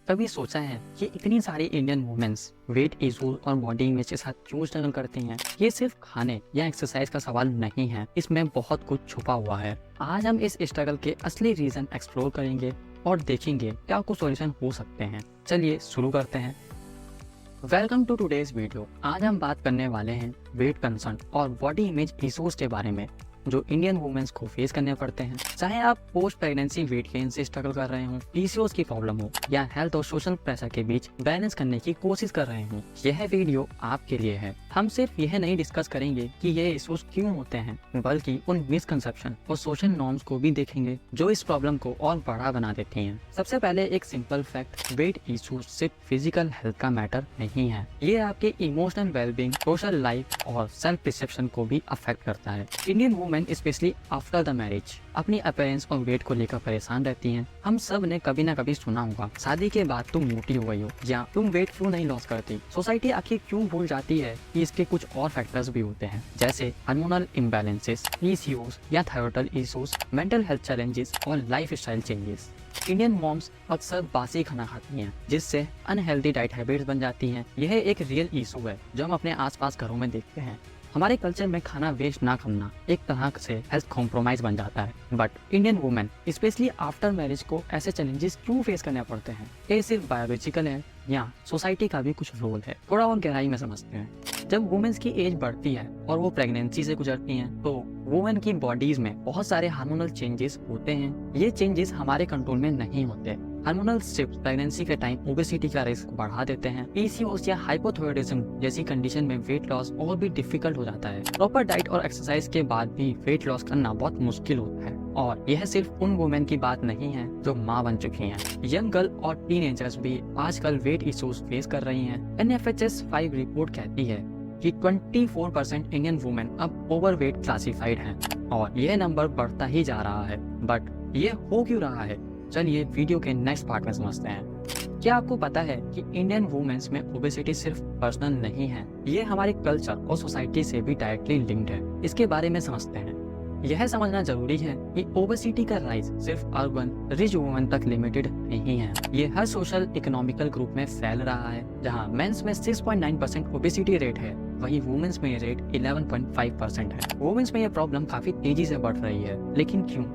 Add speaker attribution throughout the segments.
Speaker 1: कभी सोचा है कि इतनी सारी इंडियन वुमेन्स वेट इशूज और बॉडी इमेज के साथ क्यों स्ट्रगल करती हैं? ये सिर्फ खाने या एक्सरसाइज का सवाल नहीं है, इसमें बहुत कुछ छुपा हुआ है। आज हम इस स्ट्रगल के असली रीजन एक्सप्लोर करेंगे और देखेंगे क्या कुछ सॉल्यूशन हो सकते हैं। चलिए शुरू करते हैं। Welcome to today's video. आज हम बात करने वाले हैं वेट कंसर्न और बॉडी इमेज इशूज के बारे में जो इंडियन वुमेन्स को फेस करने पड़ते हैं। चाहे आप पोस्ट प्रेगनेंसी वेट गेन से स्ट्रगल कर रहे हो, पीसीओएस की प्रॉब्लम हो या हेल्थ और सोशल प्रेशर के बीच बैलेंस करने की कोशिश कर रहे हो, यह वीडियो आपके लिए है। हम सिर्फ यह नहीं डिस्कस करेंगे कि ये इश्यूज क्यों होते हैं, बल्कि उन मिसकंसेप्शन और सोशल नॉर्म्स को भी देखेंगे जो इस प्रॉब्लम को और बड़ा बना देती हैं। सबसे पहले एक सिंपल फैक्ट, वेट इश्यूज सिर्फ फिजिकल हेल्थ का मैटर नहीं है, ये आपके इमोशनल वेलबींग, सोशल लाइफ और सेल्फ परसेप्शन को भी अफेक्ट करता है। Indian women specially after the marriage अपनी अपीयरेंस और वेट को लेकर परेशान रहती हैं। हम सब ने कभी ना कभी सुना होगा, शादी के बाद तुम मोटी हो गई हो या तुम वेट क्यों नहीं लॉस करती। सोसाइटी आखिर क्यों भूल जाती है कि इसके कुछ और फैक्टर्स भी होते हैं, जैसे हार्मोनल इम्बैलेंसेस, पीसीओएस या thyroid issues, mental health challenges और lifestyle changes. Indian moms अक्सर बासी खाना खाती हैं, जिससे अनहेल्दी डाइट हैबिट्स बन जाती हैं। यह एक रियल इशू है जो हम अपने आसपास घरों में देखते हैं। हमारे कल्चर में खाना वेस्ट ना करना एक तरह से हेल्थ कॉम्प्रोमाइज बन जाता है। But Indian women specially after marriage को ऐसे चैलेंजेस क्यों फेस करने पड़ते हैं? ये सिर्फ बायोलॉजिकल है या सोसाइटी का भी कुछ रोल है? थोड़ा और गहराई में समझते हैं। जब वुमेन्स की एज बढ़ती है और वो प्रेगनेंसी से गुजरती हैं, तो वुमेन की बॉडीज में बहुत सारे हार्मोनल चेंजेस होते हैं। ये चेंजेस हमारे कंट्रोल में नहीं होते। हार्मोनल शिफ्ट प्रेगनेंसी के टाइम ओबेसिटी का रिस्क बढ़ा देते हैं। पीसीओएस या हाइपोथायरायडिज्म जैसी कंडीशन में वेट लॉस और भी डिफिकल्ट हो जाता है। प्रॉपर डाइट और एक्सरसाइज के बाद भी वेट लॉस करना बहुत मुश्किल होता है। और यह सिर्फ उन वुमेन की बात नहीं है जो माँ बन चुकी हैं। यंग गर्ल और टीनेजर्स भी आजकल वेट इश्यूज फेस कर रही हैं। NFHS 5 रिपोर्ट कहती है कि 24% इंडियन वुमेन अब ओवरवेट क्लासिफाइड हैं और यह नंबर बढ़ता ही जा रहा है। बट ये हो क्यों रहा है? चलिए वीडियो के नेक्स्ट पार्ट में समझते हैं। क्या आपको पता है कि इंडियन वुमेन्स में ओबेसिटी सिर्फ पर्सनल नहीं है, ये हमारे कल्चर और सोसाइटी से भी डायरेक्टली लिंक्ड है। इसके बारे में समझते हैं। यह समझना जरूरी है कि ओबेसिटी का राइज सिर्फ अर्बन रिच वुमेन तक लिमिटेड नहीं है। ये हर सोशल इकोनॉमिकल ग्रुप में फैल रहा है। जहां मेंस में 6.9% ओबेसिटी रेट है, वहीं वुमेन्स में ये रेट 11.5% है। वुमेन्स में ये प्रॉब्लम काफी तेजी से बढ़ रही है, लेकिन क्यों?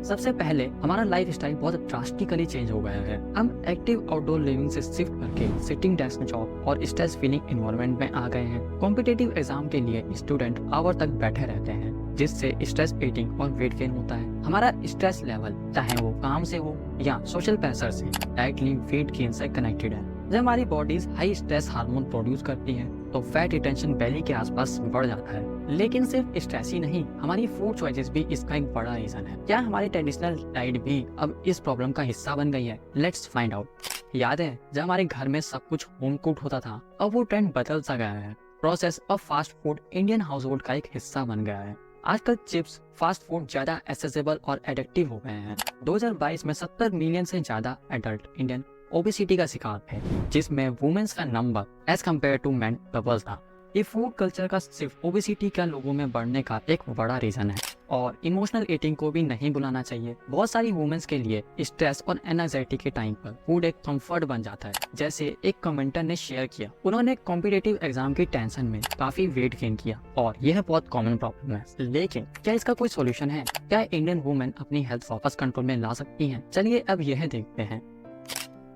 Speaker 1: सबसे पहले हमारा लाइफ स्टाइल बहुत ड्रास्टिकली चेंज हो गया है। हम एक्टिव आउटडोर लिविंग से शिफ्ट करके सिटिंग डेस्क जॉब और स्ट्रेस फीलिंग एनवायरनमेंट में आ गए हैं। कॉम्पिटिटिव एग्जाम के लिए स्टूडेंट आवर तक बैठे रहते हैं, जिससे स्ट्रेस ईटिंग और वेट गेन होता है। हमारा स्ट्रेस लेवल, चाहे वो काम से हो या सोशल प्रेशर से, डायरेक्टली वेट गेन से कनेक्टेड है। जब हमारी bodies high stress hormone produce करती है तो फैट रिटेंशन बेली के आसपास बढ़ जाता है। लेकिन सिर्फ स्ट्रेस ही नहीं, हमारी फूड चॉइसेस भी इसका एक बड़ा रीजन है। क्या हमारी ट्रेडिशनल डाइट भी अब इस प्रॉब्लम का हिस्सा बन गई है? Let's find out. याद है जब हमारे घर में सब कुछ होम कुक्ड होता था, अब वो ट्रेंड बदल सा गया है। प्रोसेस और fast food Indian house hold का एक हिस्सा बन गया है। आजकल चिप्स, फास्ट फूड ज्यादा एक्सेसिबल और एडिक्टिव हो गए हैं। 2022 में 70 मिलियन से ज्यादा एडल्ट इंडियन ओबेसिटी का शिकार थे, जिसमें वुमेन्स का number as compared to men double था। ये फूड कल्चर का सिर्फ ओबेसिटी का लोगों में बढ़ने का एक बड़ा रीजन है। और इमोशनल ईटिंग को भी नहीं भुलाना चाहिए। बहुत सारी वुमेन्स के लिए स्ट्रेस और एंजाइटी के टाइम पर फूड एक कंफर्ट बन जाता है। जैसे एक कमेंटर ने शेयर किया, उन्होंने कॉम्पिटिटिव एग्जाम की टेंशन में काफी वेट गेन किया और यह बहुत कॉमन प्रॉब्लम है। लेकिन क्या इसका कोई सोल्यूशन है? क्या इंडियन वुमेन अपनी हेल्थ वापस कंट्रोल में ला सकती है? चलिए अब यह देखते हैं।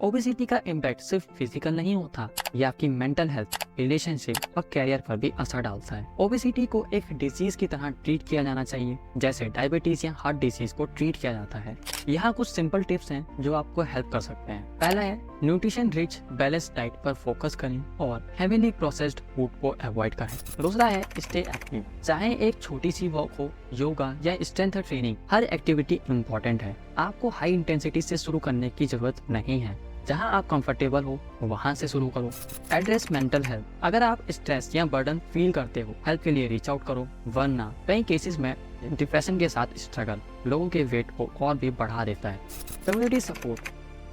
Speaker 1: ओबेसिटी का इम्पैक्ट सिर्फ फिजिकल नहीं होता, ये आपकी मेंटल हेल्थ, रिलेशनशिप और कैरियर पर भी असर डालता है। ओबेसिटी को एक डिजीज की तरह ट्रीट किया जाना चाहिए, जैसे डायबिटीज या हार्ट डिजीज को ट्रीट किया जाता है। यहाँ कुछ सिंपल टिप्स हैं जो आपको हेल्प कर सकते हैं। पहला है न्यूट्रिशन रिच बैलेंस डाइट पर फोकस करें और हेवीली प्रोसेस्ड फूड को अवॉइड करें। दूसरा है स्टे एक्टिव, चाहे एक छोटी सी वॉक हो, योगा या स्ट्रेंथ ट्रेनिंग, हर एक्टिविटी इम्पोर्टेंट है। आपको हाई इंटेंसिटी से शुरू करने की जरूरत नहीं है, जहां आप कंफर्टेबल हो वहां से शुरू करो। एड्रेस मेंटल हेल्थ, अगर आप स्ट्रेस या बर्डन फील करते हो, हेल्प के लिए रीच आउट करो, वरना कई केसेस में डिप्रेशन के साथ स्ट्रगल लोगों के वेट को और भी बढ़ा देता है। कम्युनिटी सपोर्ट,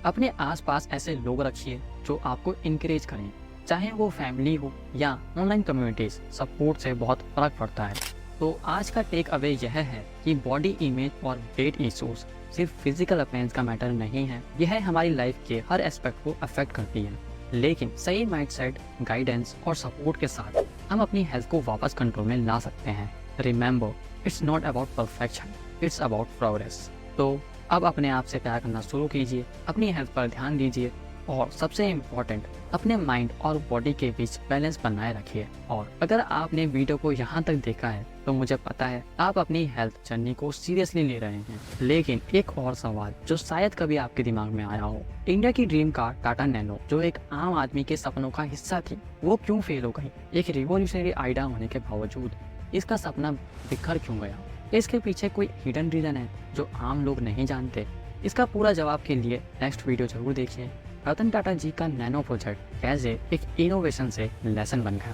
Speaker 1: अपने आसपास ऐसे लोग रखिए जो आपको इंकरेज करें, चाहे वो फैमिली हो या ऑनलाइन कम्युनिटीज। सपोर्ट से बहुत फर्क पड़ता है। तो आज का टेक अवे यह है कि बॉडी इमेज और वेट इश्यूज सिर्फ फिजिकल अपीयरेंस का मैटर नहीं है, यह हमारी लाइफ के हर एस्पेक्ट को अफेक्ट करती है। लेकिन सही माइंडसेट, गाइडेंस और सपोर्ट के साथ हम अपनी हेल्थ को वापस कंट्रोल में ला सकते हैं। Remember, it's not about perfection, it's about progress. तो अब अपने आप से प्यार करना शुरू कीजिए, अपनी हेल्थ पर ध्यान दीजिए और सबसे इम्पोर्टेंट, अपने माइंड और बॉडी के बीच बैलेंस बनाए रखिए। और अगर आपने वीडियो को यहाँ तक देखा है तो मुझे पता है आप अपनी हेल्थ जर्नी को सीरियसली ले रहे हैं। लेकिन एक और सवाल जो शायद कभी आपके दिमाग में आया हो, इंडिया की ड्रीम कार टाटा नैनो जो एक आम आदमी के सपनों का हिस्सा थी, वो क्यों फेल हो गई? एक रिवॉल्यूशनरी आइडिया होने के बावजूद इसका सपना बिखर क्यों गया? इसके पीछे कोई हिडन रीजन है जो आम लोग नहीं जानते? इसका पूरा जवाब के लिए नेक्स्ट वीडियो जरूर देखिए। रतन टाटा जी का नैनो प्रोजेक्ट कैसे एक इनोवेशन से लेसन बन गया।